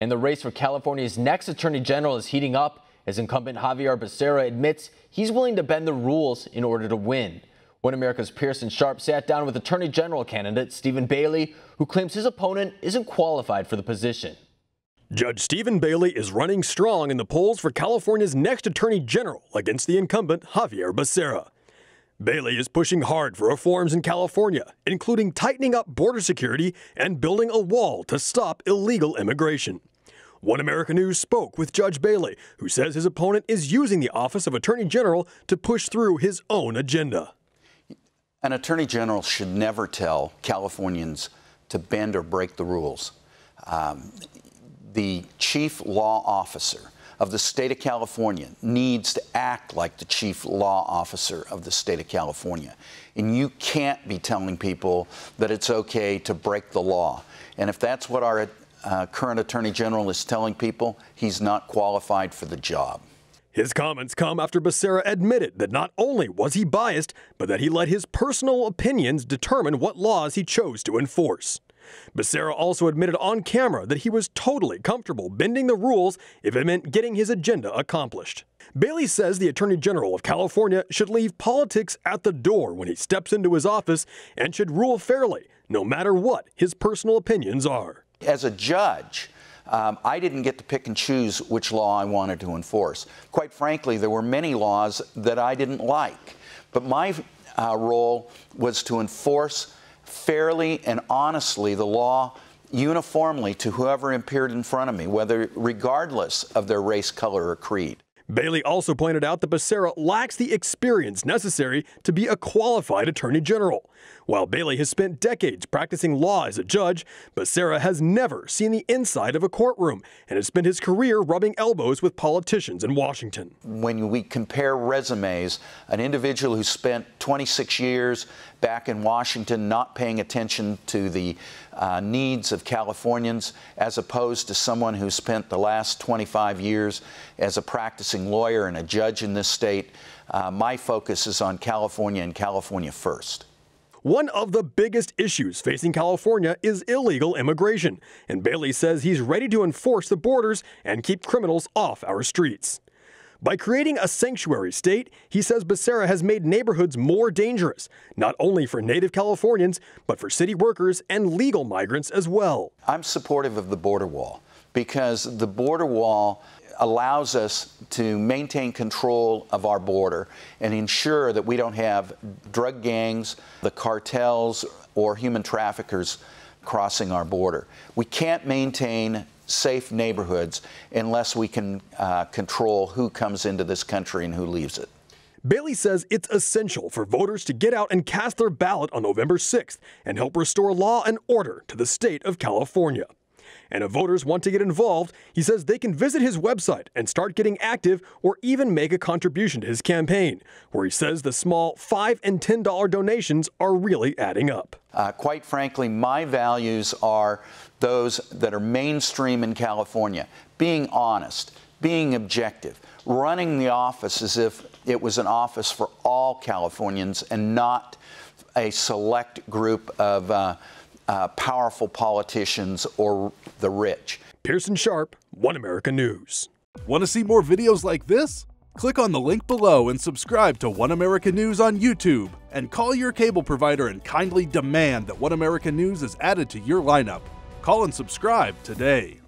And the race for California's next attorney general is heating up as incumbent Xavier Becerra admits he's willing to bend the rules in order to win. One America's Pearson Sharp sat down with attorney general candidate Stephen Bailey, who claims his opponent isn't qualified for the position. Judge Stephen Bailey is running strong in the polls for California's next attorney general against the incumbent Xavier Becerra. Bailey is pushing hard for reforms in California, including tightening up border security and building a wall to stop illegal immigration. One America News spoke with Judge Bailey, who says his opponent is using the office of Attorney General to push through his own agenda. An attorney general should never tell Californians to bend or break the rules. The chief law officer of the state of California needs to act like the chief law officer of the state of California. And you can't be telling people that it's okay to break the law. And if that's what our current attorney general is telling people, he's not qualified for the job. His comments come after Becerra admitted that not only was he biased, but that he let his personal opinions determine what laws he chose to enforce. Becerra also admitted on camera that he was totally comfortable bending the rules if it meant getting his agenda accomplished. Bailey says the Attorney General of California should leave politics at the door when he steps into his office and should rule fairly, no matter what his personal opinions are. As a judge, I didn't get to pick and choose which law I wanted to enforce. Quite frankly, there were many laws that I didn't like, but my role was to enforce fairly and honestly the law uniformly to whoever appeared in front of me, regardless of their race, color, or creed. Bailey also pointed out that Becerra lacks the experience necessary to be a qualified attorney general. While Bailey has spent decades practicing law as a judge, Becerra has never seen the inside of a courtroom and has spent his career rubbing elbows with politicians in Washington. When we compare resumes, an individual who spent 26 years back in Washington not paying attention to the needs of Californians, as opposed to someone who spent the last 25 years as a practicing lawyer and a judge in this state, my focus is on California and California first. One of the biggest issues facing California is illegal immigration, and Bailey says he's ready to enforce the borders and keep criminals off our streets. By creating a sanctuary state, he says Becerra has made neighborhoods more dangerous, not only for native Californians, but for city workers and legal migrants as well. I'm supportive of the border wall because the border wall allows us to maintain control of our border and ensure that we don't have drug gangs, the cartels, or human traffickers crossing our border. We can't maintain safe neighborhoods unless we can control who comes into this country and who leaves it. Bailey says it's essential for voters to get out and cast their ballot on November 6th and help restore law and order to the state of California. And if voters want to get involved, he says they can visit his website and start getting active or even make a contribution to his campaign, where he says the small $5 and $10 donations are really adding up. Quite frankly, my values are those that are mainstream in California. Being honest, being objective, running the office as if it was an office for all Californians and not a select group of powerful politicians or the rich. Pearson Sharp, One America News. Want to see more videos like this? Click on the link below and subscribe to One America News on YouTube, and call your cable provider and kindly demand that One America News is added to your lineup. Call and subscribe today.